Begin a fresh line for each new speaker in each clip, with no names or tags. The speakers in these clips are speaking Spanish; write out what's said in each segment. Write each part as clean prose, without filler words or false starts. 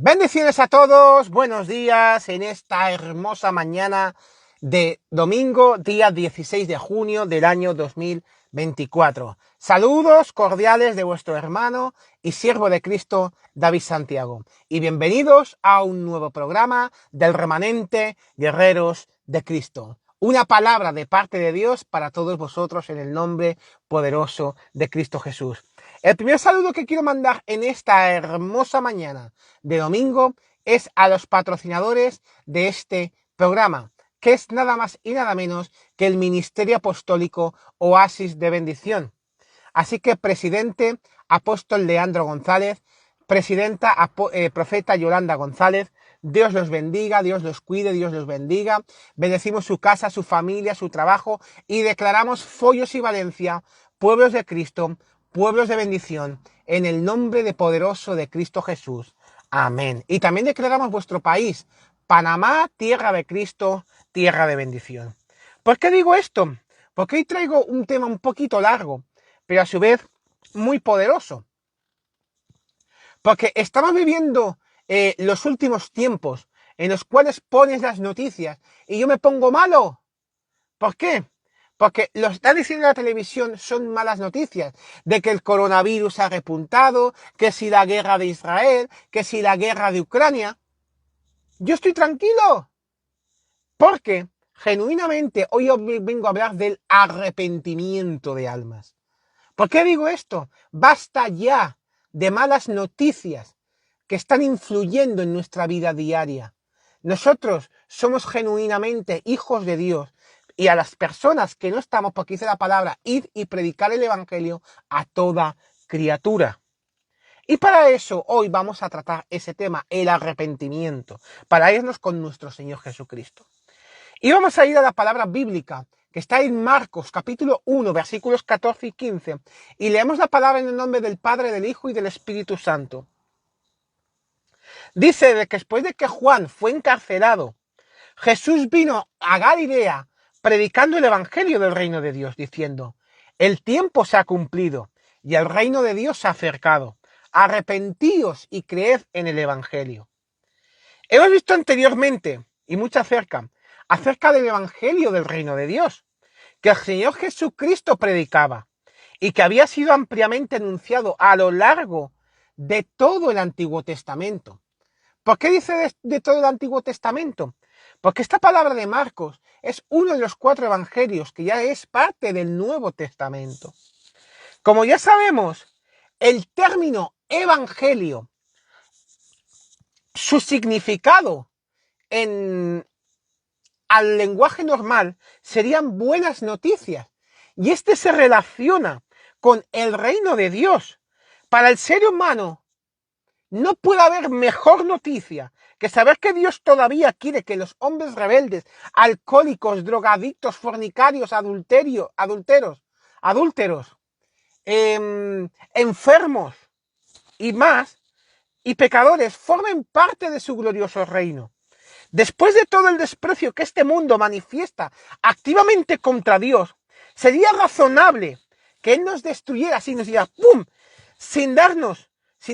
Bendiciones a todos, buenos días en esta hermosa mañana de domingo, día 16 de junio del año 2024. Saludos cordiales de vuestro hermano y siervo de Cristo, David Santiago. Y bienvenidos a un nuevo programa del remanente Guerreros de Cristo. Una palabra de parte de Dios para todos vosotros en el nombre poderoso de Cristo Jesús. El primer saludo que quiero mandar en esta hermosa mañana de domingo es a los patrocinadores de este programa, que es nada más y nada menos que el Ministerio Apostólico Oasis de Bendición. Así que presidente apóstol Leandro González, presidenta profeta Yolanda González, Dios los bendiga, Dios los cuide, Dios los bendiga. Bendecimos su casa, su familia, su trabajo y declaramos Follos y Valencia, pueblos de Cristo, pueblos de bendición, en el nombre de poderoso de Cristo Jesús. Amén. Y también declaramos vuestro país, Panamá, tierra de Cristo, tierra de bendición. ¿Por qué digo esto? Porque hoy traigo un tema un poquito largo, pero a su vez muy poderoso. Porque estamos viviendo los últimos tiempos en los cuales pones las noticias y yo me pongo malo. ¿Por qué? Porque lo está diciendo la televisión, son malas noticias, de que el coronavirus ha repuntado, que si la guerra de Israel, que si la guerra de Ucrania. Yo estoy tranquilo, porque genuinamente hoy os vengo a hablar del arrepentimiento de almas. ¿Por qué digo esto? Basta ya de malas noticias que están influyendo en nuestra vida diaria. Nosotros somos genuinamente hijos de Dios y a las personas que no estamos, porque dice la palabra, id y predicar el evangelio a toda criatura. Y para eso hoy vamos a tratar ese tema, el arrepentimiento, para irnos con nuestro Señor Jesucristo. Y vamos a ir a la palabra bíblica, que está en Marcos, capítulo 1, versículos 14 y 15. Y leemos la palabra en el nombre del Padre, del Hijo y del Espíritu Santo. Dice de que después de que Juan fue encarcelado, Jesús vino a Galilea predicando el evangelio del reino de Dios, diciendo: el tiempo se ha cumplido y el reino de Dios se ha acercado. Arrepentíos y creed en el evangelio. Hemos visto anteriormente, y mucho acerca del evangelio del reino de Dios, que el Señor Jesucristo predicaba y que había sido ampliamente anunciado a lo largo de todo el Antiguo Testamento. ¿Por qué dice de todo el Antiguo Testamento? Porque esta palabra de Marcos es uno de los 4 evangelios que ya es parte del Nuevo Testamento. Como ya sabemos, el término evangelio, su significado al lenguaje normal serían buenas noticias. Y este se relaciona con el reino de Dios. Para el ser humano no puede haber mejor noticia que saber que Dios todavía quiere que los hombres rebeldes, alcohólicos, drogadictos, fornicarios, adúlteros, enfermos y más, y pecadores, formen parte de su glorioso reino. Después de todo el desprecio que este mundo manifiesta activamente contra Dios, sería razonable que Él nos destruyera así, nos diera ¡pum!, sin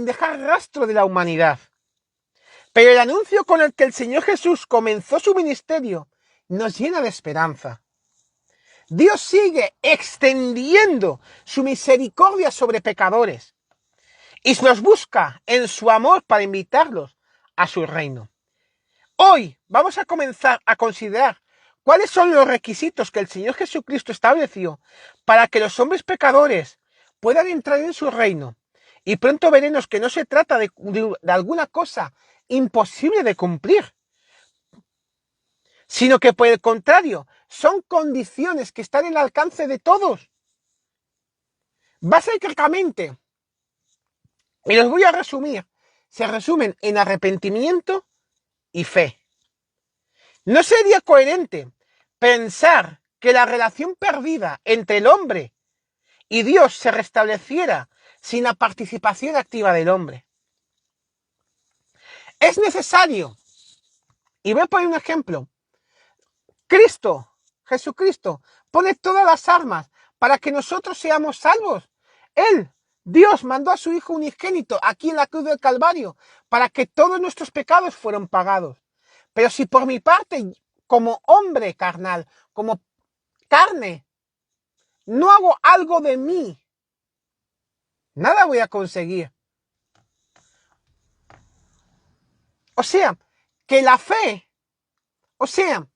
dejar rastro de la humanidad. Pero el anuncio con el que el Señor Jesús comenzó su ministerio nos llena de esperanza. Dios sigue extendiendo su misericordia sobre pecadores y nos busca en su amor para invitarlos a su reino. Hoy vamos a comenzar a considerar cuáles son los requisitos que el Señor Jesucristo estableció para que los hombres pecadores puedan entrar en su reino. Y pronto veremos que no se trata de alguna cosa imposible de cumplir, sino que por el contrario, son condiciones que están en el alcance de todos. Básicamente, y los voy a resumir, se resumen en arrepentimiento y fe. ¿No sería coherente pensar que la relación perdida entre el hombre y Dios se restableciera sin la participación activa del hombre? Es necesario, y voy a poner un ejemplo, Jesucristo, pone todas las armas para que nosotros seamos salvos. Él Dios mandó a su Hijo unigénito aquí en la cruz del Calvario para que todos nuestros pecados fueran pagados. Pero si por mi parte, como hombre carnal, como carne, no hago algo de mí, nada voy a conseguir. O sea, que la fe, o sea,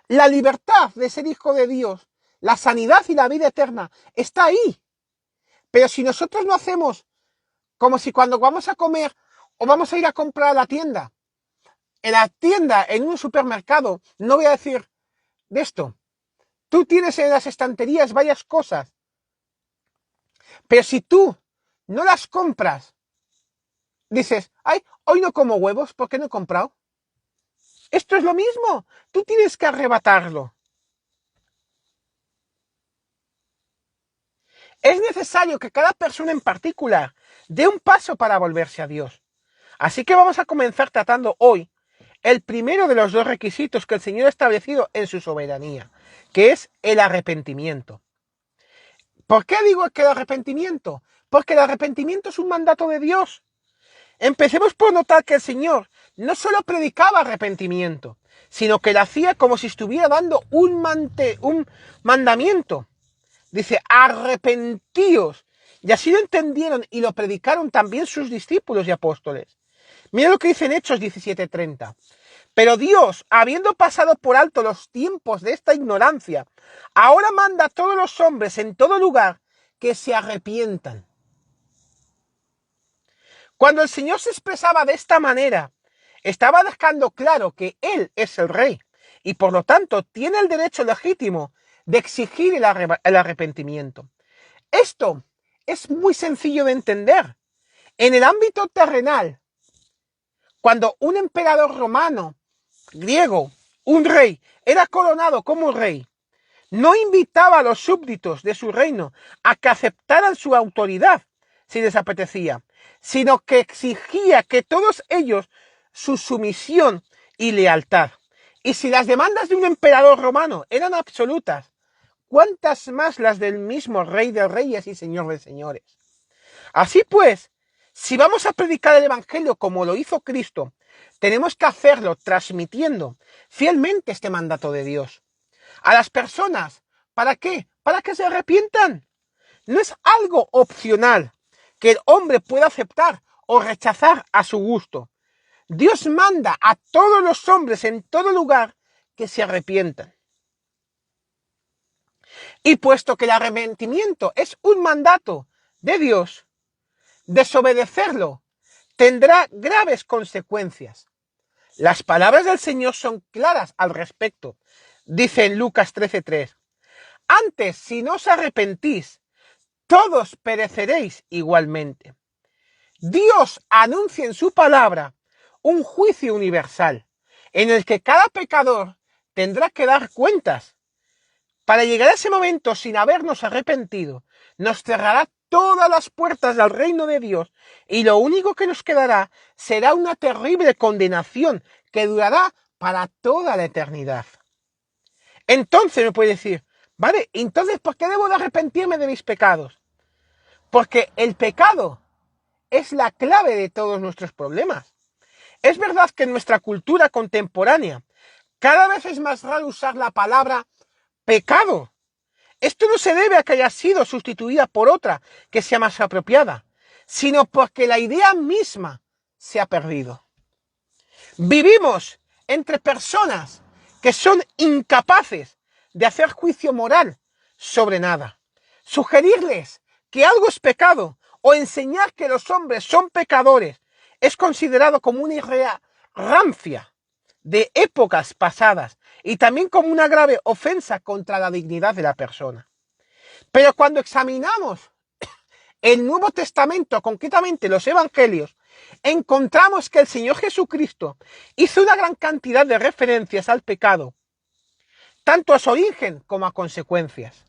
la libertad de ser hijo de Dios, la sanidad y la vida eterna, está ahí. Pero si nosotros no hacemos como si cuando vamos a comer o vamos a ir a comprar a la tienda, en un supermercado, no voy a decir de esto. Tú tienes en las estanterías varias cosas, pero si tú no las compras, dices, ay, hoy no como huevos, ¿por qué no he comprado? Esto es lo mismo, tú tienes que arrebatarlo. Es necesario que cada persona en particular dé un paso para volverse a Dios. Así que vamos a comenzar tratando hoy el primero de los dos requisitos que el Señor ha establecido en su soberanía, que es el arrepentimiento. ¿Por qué digo que el arrepentimiento? Porque el arrepentimiento es un mandato de Dios. Empecemos por notar que el Señor no solo predicaba arrepentimiento, sino que lo hacía como si estuviera dando un mandamiento. Dice, arrepentíos. Y así lo entendieron y lo predicaron también sus discípulos y apóstoles. Mira lo que dice en Hechos 17:30. Pero Dios, habiendo pasado por alto los tiempos de esta ignorancia, ahora manda a todos los hombres en todo lugar que se arrepientan. Cuando el Señor se expresaba de esta manera, estaba dejando claro que Él es el Rey y por lo tanto tiene el derecho legítimo de exigir el arrepentimiento. Esto es muy sencillo de entender. En el ámbito terrenal, cuando un emperador romano, griego, un rey, era coronado como rey, no invitaba a los súbditos de su reino a que aceptaran su autoridad si les apetecía, sino que exigía que todos ellos su sumisión y lealtad. Y si las demandas de un emperador romano eran absolutas, ¿cuántas más las del mismo Rey de Reyes y Señor de Señores? Así pues, si vamos a predicar el Evangelio como lo hizo Cristo, tenemos que hacerlo transmitiendo fielmente este mandato de Dios a las personas. ¿Para qué? Para que se arrepientan. No es algo opcional que el hombre pueda aceptar o rechazar a su gusto. Dios manda a todos los hombres en todo lugar que se arrepientan. Y puesto que el arrepentimiento es un mandato de Dios, desobedecerlo tendrá graves consecuencias. Las palabras del Señor son claras al respecto. Dice en Lucas 13:3. Antes, si no os arrepentís, todos pereceréis igualmente. Dios anuncia en su palabra un juicio universal, en el que cada pecador tendrá que dar cuentas. Para llegar a ese momento sin habernos arrepentido, nos cerrará todas las puertas del reino de Dios y lo único que nos quedará será una terrible condenación que durará para toda la eternidad. Entonces me puede decir, vale, entonces ¿por qué debo de arrepentirme de mis pecados? Porque el pecado es la clave de todos nuestros problemas. Es verdad que en nuestra cultura contemporánea cada vez es más raro usar la palabra pecado. Esto no se debe a que haya sido sustituida por otra que sea más apropiada, sino porque la idea misma se ha perdido. Vivimos entre personas que son incapaces de hacer juicio moral sobre nada. Sugerirles que algo es pecado o enseñar que los hombres son pecadores es considerado como una idea rancia de épocas pasadas y también como una grave ofensa contra la dignidad de la persona. Pero cuando examinamos el Nuevo Testamento, concretamente los Evangelios, encontramos que el Señor Jesucristo hizo una gran cantidad de referencias al pecado, tanto a su origen como a consecuencias.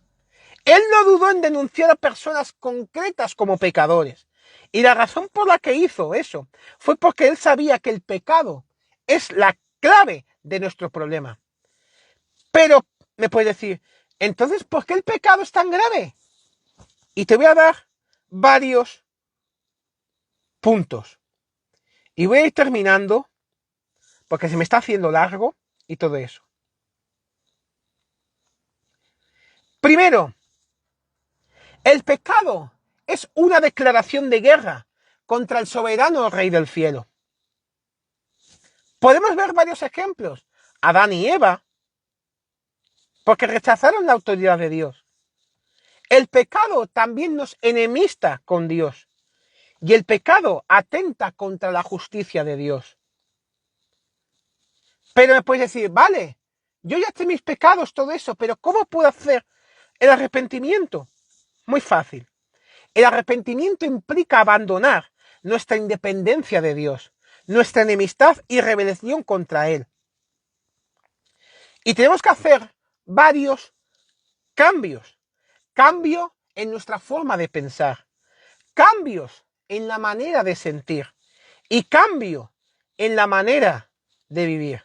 Él no dudó en denunciar a personas concretas como pecadores. Y la razón por la que hizo eso fue porque él sabía que el pecado es la clave de nuestro problema. Pero me puedes decir, entonces, ¿por qué el pecado es tan grave? Y te voy a dar varios puntos. Y voy a ir terminando porque se me está haciendo largo y todo eso. Primero, el pecado es una declaración de guerra contra el soberano Rey del cielo. Podemos ver varios ejemplos. Adán y Eva, porque rechazaron la autoridad de Dios. El pecado también nos enemista con Dios. Y el pecado atenta contra la justicia de Dios. Pero me puedes decir, vale, yo ya sé mis pecados, todo eso, pero ¿cómo puedo hacer el arrepentimiento? Muy fácil. El arrepentimiento implica abandonar nuestra independencia de Dios, nuestra enemistad y rebelión contra Él. Y tenemos que hacer varios cambios. Cambio en nuestra forma de pensar, cambios en la manera de sentir y cambio en la manera de vivir.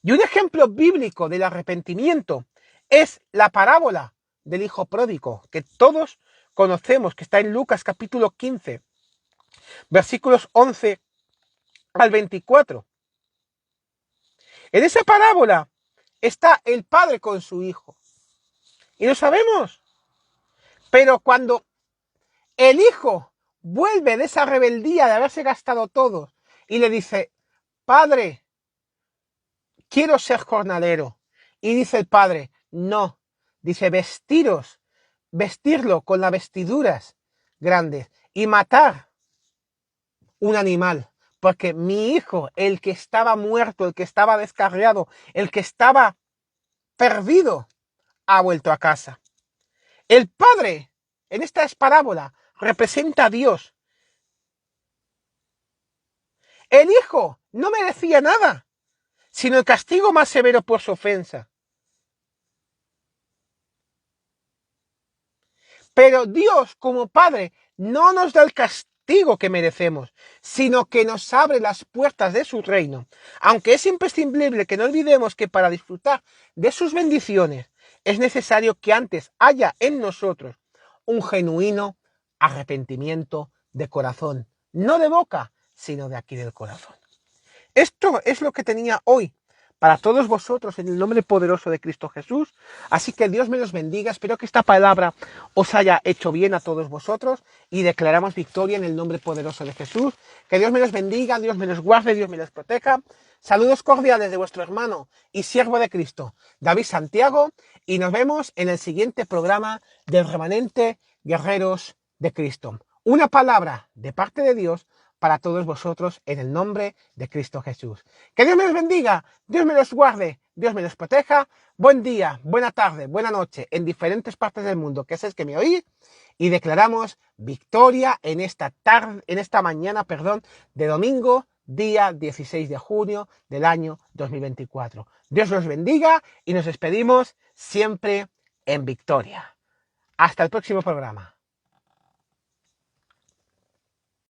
Y un ejemplo bíblico del arrepentimiento es la parábola del hijo pródigo, que todos conocemos, que está en Lucas capítulo 15, versículos 11 al 24. En esa parábola está el padre con su hijo. Y lo sabemos. Pero cuando el hijo vuelve de esa rebeldía de haberse gastado todo y le dice, padre, quiero ser jornalero. Y dice el padre, no. Dice, vestirlo con las vestiduras grandes y matar un animal. Porque mi hijo, el que estaba muerto, el que estaba descarriado, el que estaba perdido, ha vuelto a casa. El padre, en esta parábola, representa a Dios. El hijo no merecía nada, sino el castigo más severo por su ofensa. Pero Dios, como Padre, no nos da el castigo que merecemos, sino que nos abre las puertas de su reino. Aunque es imprescindible que no olvidemos que para disfrutar de sus bendiciones es necesario que antes haya en nosotros un genuino arrepentimiento de corazón, no de boca, sino de aquí del corazón. Esto es lo que tenía hoy para todos vosotros en el nombre poderoso de Cristo Jesús. Así que Dios me los bendiga. Espero que esta palabra os haya hecho bien a todos vosotros y declaramos victoria en el nombre poderoso de Jesús. Que Dios me los bendiga, Dios me los guarde, Dios me los proteja. Saludos cordiales de vuestro hermano y siervo de Cristo, David Santiago, y nos vemos en el siguiente programa del Remanente Guerreros de Cristo. Una palabra de parte de Dios para todos vosotros en el nombre de Cristo Jesús. Que Dios me los bendiga, Dios me los guarde, Dios me los proteja. Buen día, buena tarde, buena noche en diferentes partes del mundo que es que me oís y declaramos victoria en esta mañana, de domingo, día 16 de junio del año 2024. Dios los bendiga y nos despedimos siempre en victoria. Hasta el próximo programa.